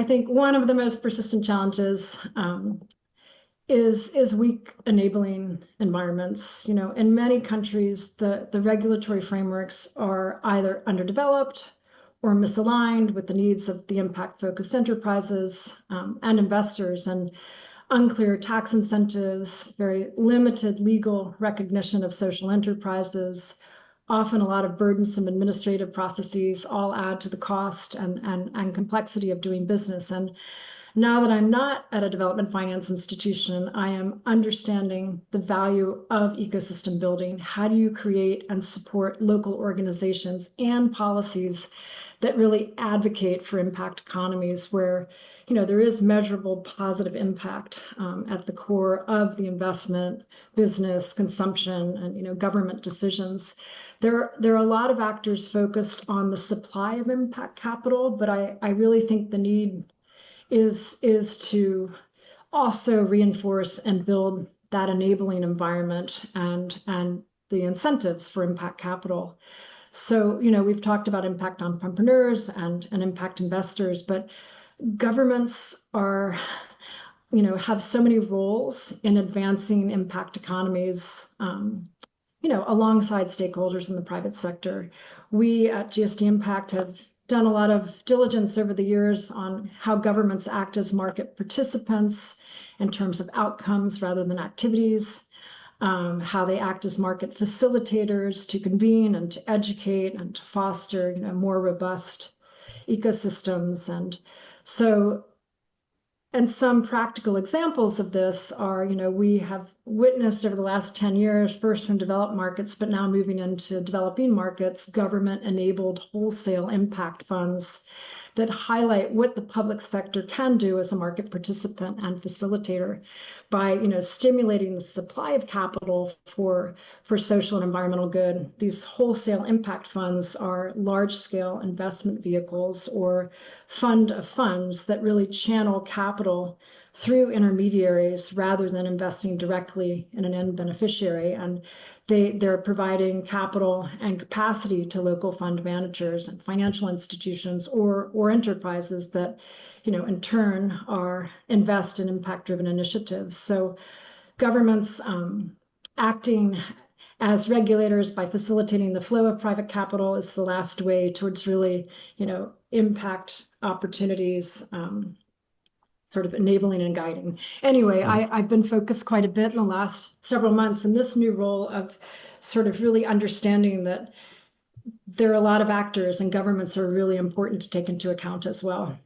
think one of the most persistent challenges is weak enabling environments. In many countries, the regulatory frameworks are either underdeveloped or misaligned with the needs of the impact-focused enterprises and investors, and unclear tax incentives, very limited legal recognition of social enterprises, often a lot of burdensome administrative processes all add to the cost and complexity of doing business. And now that I'm not at a development finance institution, I am understanding the value of ecosystem building. How do you create and support local organizations and policies that really advocate for impact economies where there is measurable positive impact at the core of the investment, business, consumption, and government decisions. There are a lot of actors focused on the supply of impact capital, but I really think the need is to also reinforce and build that enabling environment and the incentives for impact capital. So, we've talked about impact entrepreneurs and impact investors, but governments are, have so many roles in advancing impact economies, alongside stakeholders in the private sector. We at GSD Impact have done a lot of diligence over the years on how governments act as market participants in terms of outcomes rather than activities, how they act as market facilitators to convene and to educate and to foster, more robust ecosystems. And some practical examples of this are, we have witnessed over the last 10 years, first from developed markets, but now moving into developing markets, government-enabled wholesale impact funds that highlight what the public sector can do as a market participant and facilitator by, stimulating the supply of capital for social and environmental good. These wholesale impact funds are large-scale investment vehicles or fund of funds that really channel capital through intermediaries rather than investing directly in an end beneficiary. And they're providing capital and capacity to local fund managers and financial institutions or enterprises that, in turn invest in impact-driven initiatives. So governments acting as regulators by facilitating the flow of private capital is the last way towards really, impact opportunities, sort of enabling and guiding. Anyway, I've been focused quite a bit in the last several months in this new role of sort of really understanding that there are a lot of actors and governments are really important to take into account as well.